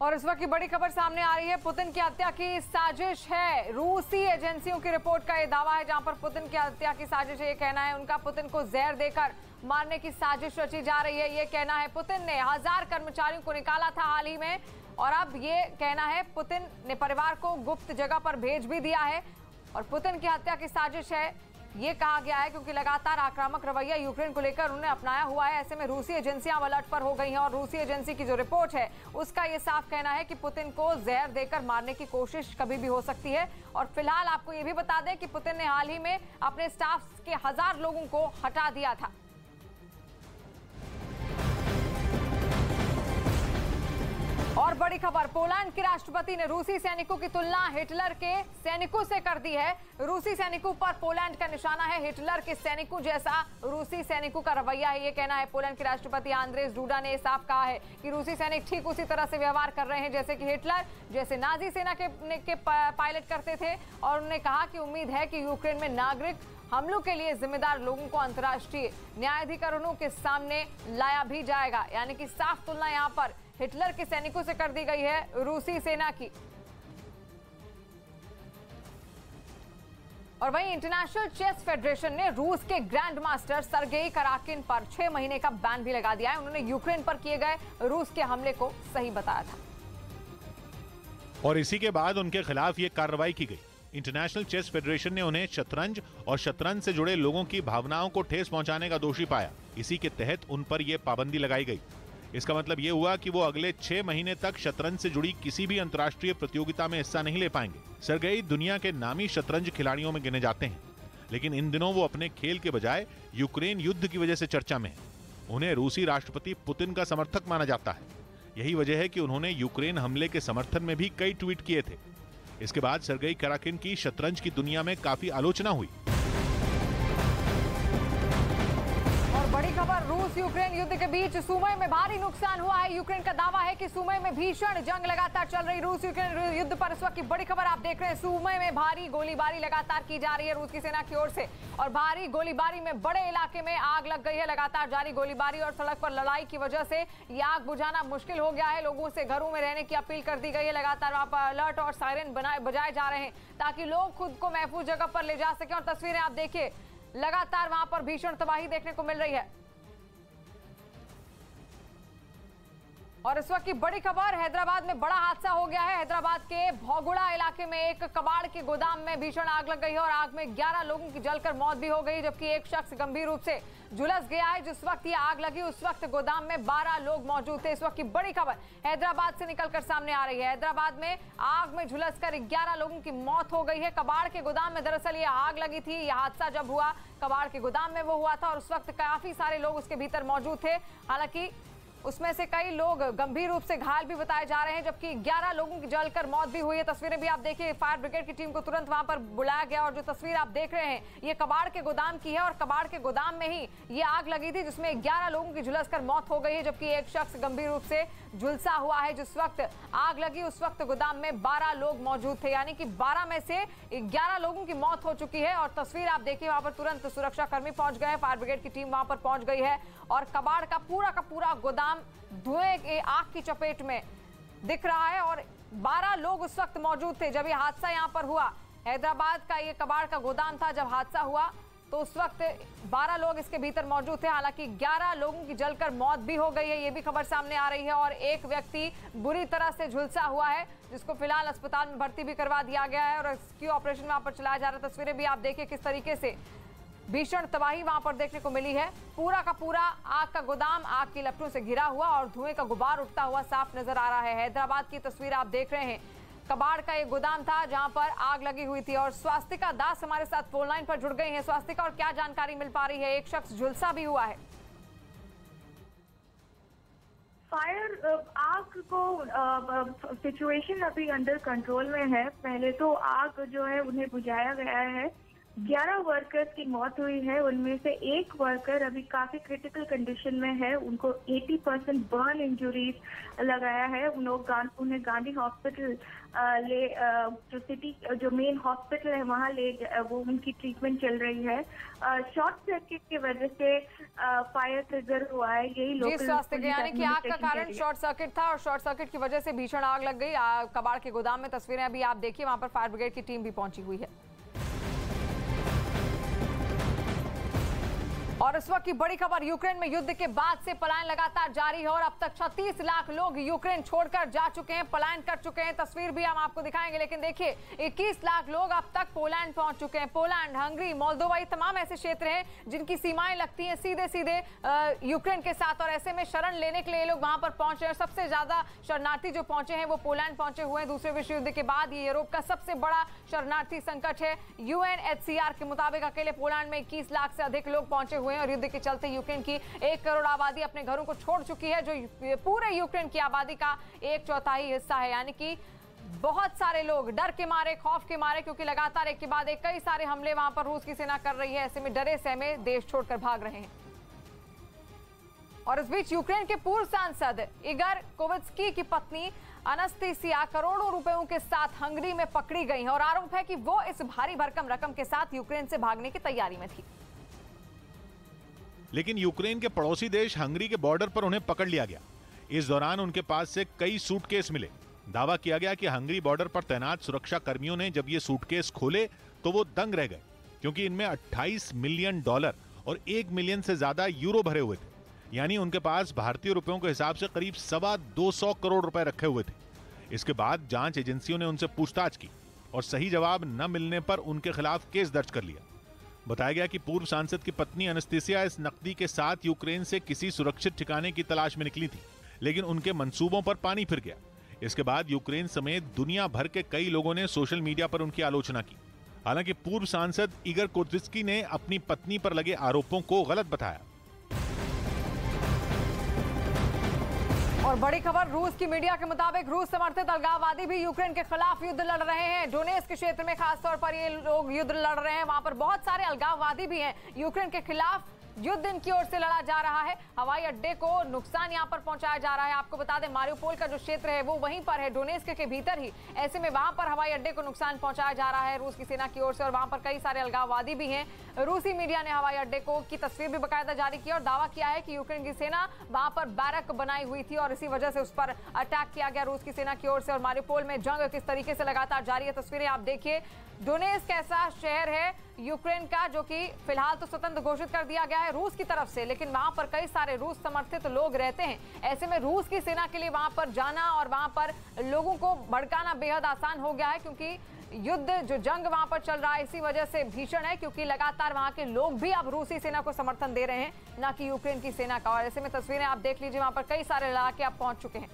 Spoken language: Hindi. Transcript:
और इस वक्त की बड़ी खबर सामने आ रही है। पुतिन की हत्या की साजिश है। रूसी एजेंसियों की रिपोर्ट का यह दावा है, जहां पर पुतिन की हत्या की साजिश है। ये कहना है उनका पुतिन को जहर देकर मारने की साजिश रची जा रही है। ये कहना है पुतिन ने 1000 कर्मचारियों को निकाला था हाल ही में, और अब ये कहना है पुतिन ने परिवार को गुप्त जगह पर भेज भी दिया है और पुतिन की हत्या की साजिश है ये कहा गया है, क्योंकि लगातार आक्रामक रवैया यूक्रेन को लेकर उन्होंने अपनाया हुआ है। ऐसे में रूसी एजेंसियां अलर्ट पर हो गई हैं और रूसी एजेंसी की जो रिपोर्ट है उसका ये साफ कहना है कि पुतिन को जहर देकर मारने की कोशिश कभी भी हो सकती है। और फिलहाल आपको ये भी बता दें कि पुतिन ने हाल ही में अपने स्टाफ के 1000 लोगों को हटा दिया था। और बड़ी खबर, पोलैंड के राष्ट्रपति ने रूसी सैनिकों की तुलना हिटलर के सैनिकों से कर दी है। रूसी सैनिकों पर पोलैंड का निशाना है। हिटलर के सैनिकों जैसा रूसी सैनिकों का रवैया है, ये कहना है पोलैंड के राष्ट्रपति आंद्रेस डूडा ने साफ कहा है कि रूसी सैनिक ठीक उसी तरह से व्यवहार कर रहे हैं जैसे कि हिटलर, जैसे नाजी सेना के पायलट करते थे। और उन्होंने कहा कि उम्मीद है कि यूक्रेन में नागरिक हमलों के लिए जिम्मेदार लोगों को अंतर्राष्ट्रीय न्यायाधिकरणों के सामने लाया भी जाएगा। यानी कि साफ तुलना यहां पर हिटलर के सैनिकों से कर दी गई है रूसी सेना की। और वहीं इंटरनेशनल चेस फेडरेशन ने रूस के ग्रैंड मास्टर सर्गेई कराकिन पर 6 महीने का बैन भी लगा दिया है। उन्होंने यूक्रेन पर किए गए रूस के हमले को सही बताया था और इसी के बाद उनके खिलाफ ये कार्रवाई की गई। इंटरनेशनल चेस फेडरेशन ने उन्हें शतरंज और शतरंज से जुड़े लोगों की भावनाओं को ठेस पहुंचाने का दोषी पाया। इसी के तहत उन पर यह पाबंदी लगाई गई। इसका मतलब यह हुआ कि वो अगले 6 महीने तक शतरंज से जुड़ी किसी भी अंतर्राष्ट्रीय प्रतियोगिता में हिस्सा नहीं ले पाएंगे। सर्गेई दुनिया के नामी शतरंज खिलाड़ियों में गिने जाते हैं, लेकिन इन दिनों वो अपने खेल के बजाय यूक्रेन युद्ध की वजह से चर्चा में है। उन्हें रूसी राष्ट्रपति पुतिन का समर्थक माना जाता है। यही वजह है कि उन्होंने यूक्रेन हमले के समर्थन में भी कई ट्वीट किए थे। इसके बाद सर्गेई कराकिन की शतरंज की दुनिया में काफी आलोचना हुई। बड़ी खबर, रूस यूक्रेन युद्ध के बीच सुमई में भारी नुकसान हुआ है। यूक्रेन का दावा है कि सुमई में भीषण जंग लगातार चल रही। रूस यूक्रेन युद्ध पर इस वक्त की बड़ी खबर आप देख रहे हैं। सुमई में भारी गोलीबारी लगातार की जा रही है रूस की सेना की ओर से, और भारी गोलीबारी में बड़े इलाके में आग लग गई है। लगातार जारी गोलीबारी और सड़क पर लड़ाई की वजह से ये आग बुझाना मुश्किल हो गया है। लोगों से घरों में रहने की अपील कर दी गई है। लगातार वहां पर अलर्ट और सायरन बजाए जा रहे हैं ताकि लोग खुद को महफूज जगह पर ले जा सके। और तस्वीरें आप देखिए, लगातार वहां पर भीषण तबाही देखने को मिल रही है। और इस वक्त की बड़ी खबर, हैदराबाद में बड़ा हादसा हो गया है। हैदराबाद के भौगुड़ा इलाके में एक कबाड़ के गोदाम में भीषण आग लग गई है और आग में 11 लोगों की जलकर मौत भी हो गई, जबकि एक शख्स गंभीर रूप से झुलस गया है। जिस वक्त ये आग लगी उस वक्त गोदाम में 12 लोग मौजूद थे। इस वक्त की बड़ी खबर हैदराबाद से निकलकर सामने आ रही है। हैदराबाद में आग में झुलसकर 11 लोगों की मौत हो गई है। कबाड़ के गोदाम में दरअसल ये आग लगी थी। यह हादसा जब हुआ कबाड़ के गोदाम में वो हुआ था और उस वक्त काफी सारे लोग उसके भीतर मौजूद थे। हालांकि उसमें से कई लोग गंभीर रूप से घायल भी बताए जा रहे हैं, जबकि 11 लोगों की जलकर मौत भी हुई है। तस्वीरें भी आप देखिए, फायर ब्रिगेड की टीम को तुरंत वहां पर बुलाया गया और जो तस्वीर आप देख रहे हैं ये कबाड़ के गोदाम की है और कबाड़ के गोदाम में ही ये आग लगी थी, जिसमें 11 लोगों की झुलसकर मौत हो गई है, जबकि एक शख्स गंभीर रूप से झुलसा हुआ है। जिस वक्त आग लगी उस वक्त गोदाम में 12 लोग मौजूद थे, यानी कि 12 में से 11 लोगों की मौत हो चुकी है। और तस्वीर आप देखिए, वहां पर तुरंत सुरक्षा कर्मी पहुंच गए, फायर ब्रिगेड की टीम वहां पर पहुंच गई है और कबाड़ का पूरा गोदाम धुएं के आग की चपेट में दिख रहा है। और 12 लोग उस वक्त मौजूद थे जब ये हादसा यहां पर हुआ। हैदराबाद का ये कबाड़ का गोदाम था जब हादसा हुआ, तो उस वक्त 12 लोग इसके भीतर मौजूद थे। हालांकि 11 लोगों की जलकर मौत भी हो गई है, ये भी खबर सामने आ रही है। और एक व्यक्ति बुरी तरह से झुलसा हुआ है, जिसको फिलहाल अस्पताल में भर्ती भी करवा दिया गया है और रेस्क्यू ऑपरेशन वहां पर चलाया जा रहा है। तस्वीरें भी आप देखिए किस तरीके से भीषण तबाही वहां पर देखने को मिली है। पूरा का पूरा आग का गोदाम आग की लपटों से घिरा हुआ और धुएं का गुबार उठता हुआ साफ नजर आ रहा है। हैदराबाद की तस्वीर आप देख रहे हैं, कबाड़ का ये गोदाम था जहां पर आग लगी हुई थी। और स्वास्तिका दास हमारे साथ फोन लाइन पर जुड़ गई हैं। स्वास्तिका, और क्या जानकारी मिल पा रही है? एक शख्स झुलसा भी हुआ है। आग को सिचुएशन अभी अंडर कंट्रोल में है। पहले तो आग जो है उन्हें बुझाया गया है 11 वर्कर्स की मौत हुई है। उनमें से एक वर्कर अभी काफी क्रिटिकल कंडीशन में है। उनको 80% बर्न इंजुरीज लगाया है। उन्हें गांधी हॉस्पिटल जो सिटी जो मेन हॉस्पिटल है वहाँ वो उनकी ट्रीटमेंट चल रही है। शॉर्ट सर्किट की वजह से फायर ट्रिगर हुआ है। यही लोकल स्वास्थ्य यानी कि आग का कारण शॉर्ट सर्किट था और शॉर्ट सर्किट की वजह से भीषण आग लग गई कबाड़ के गोदाम में। तस्वीरें अभी आप देखिए, वहां पर फायर ब्रिगेड की टीम भी पहुंची हुई है। और इस वक्त की बड़ी खबर, यूक्रेन में युद्ध के बाद से पलायन लगातार जारी है और अब तक 36 लाख लोग यूक्रेन छोड़कर जा चुके हैं, पलायन कर चुके हैं। तस्वीर भी हम आपको दिखाएंगे, लेकिन देखिए 21 लाख लोग अब तक पोलैंड पहुंच चुके हैं। पोलैंड, हंगरी, मोल्दोवा, ये तमाम ऐसे क्षेत्र हैं जिनकी सीमाएं लगती हैं सीधे सीधे यूक्रेन के साथ, और ऐसे में शरण लेने के लिए लोग वहां पर पहुंचे हैं। सबसे ज्यादा शरणार्थी जो पहुंचे हैं वो पोलैंड पहुंचे हुए हैं। दूसरे विश्व युद्ध के बाद ये यूरोप का सबसे बड़ा शरणार्थी संकट है। UNHCR के मुताबिक अकेले पोलैंड में 21 लाख से अधिक लोग पहुंचे हुए हैं और युद्ध के चलते यूक्रेन की 1 करोड़ आबादी अपने घरों को छोड़ चुकी है, जो पूरे यूक्रेन की आबादी का 1/4 हिस्सा है। यानी कि बहुत सारे लोग डर के मारे, खौफ के मारे, क्योंकि लगातार एक के बाद एक कई सारे हमले वहां पर रूस की सेना कर रही है। ऐसे में डरे सहमे देश छोड़कर भाग रहे हैं। और इस बीच यूक्रेन के पूर्व सांसद इगर कोवित्स्की की पत्नी अनस्तेसिया करोड़ों रुपयों के साथ हंगरी में पकड़ी गई है और आरोप है कि वो इस भारी भरकम रकम के साथ यूक्रेन से भागने की तैयारी में थी। लेकिन यूक्रेन के पड़ोसी देश हंगरी के बॉर्डर पर उन्हें पकड़ लिया गया। इस दौरान उनके पास से कई सूटकेस मिले। दावा किया गया कि हंगरी बॉर्डर पर तैनात सुरक्षा कर्मियों ने जब ये सूटकेस खोले तो वो दंग रह गए, क्योंकि इनमें $28 मिलियन और 1 मिलियन से ज्यादा यूरो भरे हुए थे। यानी उनके पास भारतीय रुपयों के हिसाब से करीब 225 करोड़ रुपए रखे हुए थे। इसके बाद जांच एजेंसियों ने उनसे पूछताछ की और सही जवाब न मिलने पर उनके खिलाफ केस दर्ज कर लिया। बताया गया कि पूर्व सांसद की पत्नी अनस्तेसिया इस नकदी के साथ यूक्रेन से किसी सुरक्षित ठिकाने की तलाश में निकली थी, लेकिन उनके मंसूबों पर पानी फिर गया। इसके बाद यूक्रेन समेत दुनिया भर के कई लोगों ने सोशल मीडिया पर उनकी आलोचना की। हालांकि पूर्व सांसद इगर कोवित्स्की ने अपनी पत्नी पर लगे आरोपों को गलत बताया। और बड़ी खबर, रूस की मीडिया के मुताबिक रूस समर्थित अलगाववादी भी यूक्रेन के खिलाफ युद्ध लड़ रहे हैं। डोनेत्स्क क्षेत्र में खासतौर पर ये लोग युद्ध लड़ रहे हैं। वहां पर बहुत सारे अलगाववादी भी हैं। यूक्रेन के खिलाफ युद्ध इनकी ओर से लड़ा जा रहा है। हवाई अड्डे को नुकसान यहां पर पहुंचाया जा रहा है। आपको बता दें, मारिउपोल का जो क्षेत्र है वो वहीं पर है, डोनेत्स्क के भीतर ही। ऐसे में वहां पर हवाई अड्डे को नुकसान पहुंचाया जा रहा है रूस की सेना की ओर से, और वहां पर कई सारे अलगाववादी भी हैं। रूसी मीडिया ने हवाई अड्डे की तस्वीर भी बाकायदा जारी की और दावा किया है कि यूक्रेन की सेना वहां पर बैरक बनाई हुई थी और इसी वजह से उस पर अटैक किया गया रूस की सेना की ओर से। और मारिउपोल में जंग किस तरीके से लगातार जारी है, तस्वीरें आप देखिए। डोनेत्स्क ऐसा शहर है यूक्रेन का जो कि फिलहाल तो स्वतंत्र घोषित कर दिया गया है रूस की तरफ से, लेकिन वहां पर कई सारे रूस समर्थित लोग रहते हैं। ऐसे में रूस की सेना के लिए वहां पर जाना और वहां पर लोगों को भड़काना बेहद आसान हो गया है, क्योंकि युद्ध जो जंग वहां पर चल रहा है इसी वजह से भीषण है, क्योंकि लगातार वहां के लोग भी अब रूसी सेना को समर्थन दे रहे हैं, ना कि यूक्रेन की सेना का। और ऐसे में तस्वीरें आप देख लीजिए, वहां पर कई सारे इलाके अब पहुंच चुके हैं।